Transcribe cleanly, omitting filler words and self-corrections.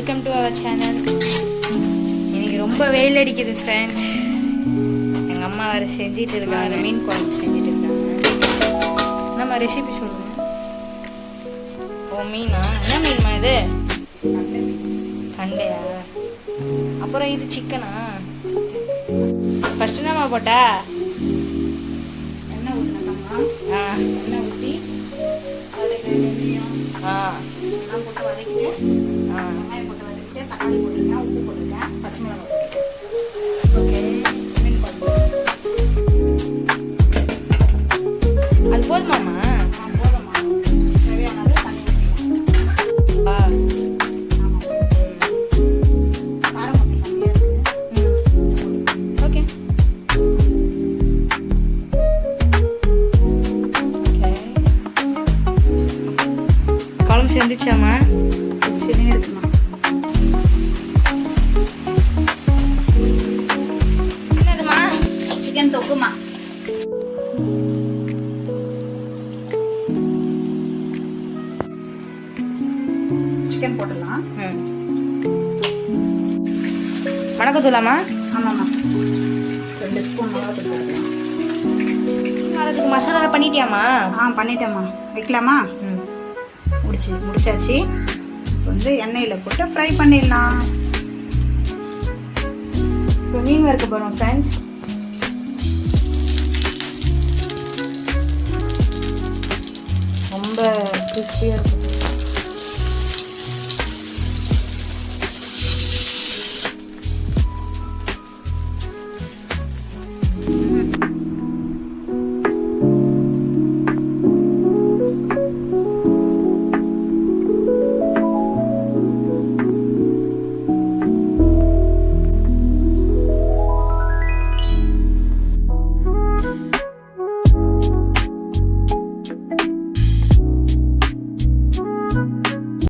Welcome to our channel. இன்னைக்கு ரொம்ப வெயில் அடிக்குது ஃப்ரெண்ட்ஸ். எங்கள் அம்மா வேறு செஞ்சிட்டு இருக்காங்க, மீன் குழம்பு செஞ்சுட்டு இருக்காங்க. நம்ம ரெசிபி சொல்லுங்க. ஓ மீனா, என்ன மீன்மா இது? கண்டையா? அப்புறம் இது சிக்கனா? ஃபர்ஸ்ட் என்னம்மா போட்டா? எண்ணெய் ஊற்றினோம்மா. எண்ணெய் ஊற்றி எல்லாம் போட்டு வதக்கிட்டு வெங்காயம் போட்டு வதக்கிட்டு தக்காளி போட்டுருக்கேன், உப்பு போட்டுருக்கேன், பச்சை மிளகாய் போட்டுருக்கேன். ஓகே, மீன் குழம்பு அது போதுமாம்மா? போதும்மா. தேவையான அளவு தண்ணி ஊற்றிக்கலாம். காரம் கொஞ்சம் கம்மியாக இருக்குது. ஓகே குழம்பு செஞ்சுச்சாம்மா? சின்ன இருக்குமா. என்னதுமா? சிக்கன் தொக்குமா. சிக்கன் போட்டுடலாம். வணக்கத்துலாமா? ஆமாம்மா. 2 ஸ்பூன் மிளகாத்தூள் போட்டுக்கலாம். அதுக்கு மசாலா பண்ணிட்டியாம்மா? பண்ணிட்டேம்மா. வைக்கலாமா? முடிச்சாச்சு. இப்போ வந்து எண்ணெயில் போட்டு ஃப்ரை பண்ணிடலாம். இப்போ மீன் வறுக்க போகிறோம் ஃப்ரெண்ட்ஸ். ரொம்ப கிறிஸ்பியாக இருக்கும்.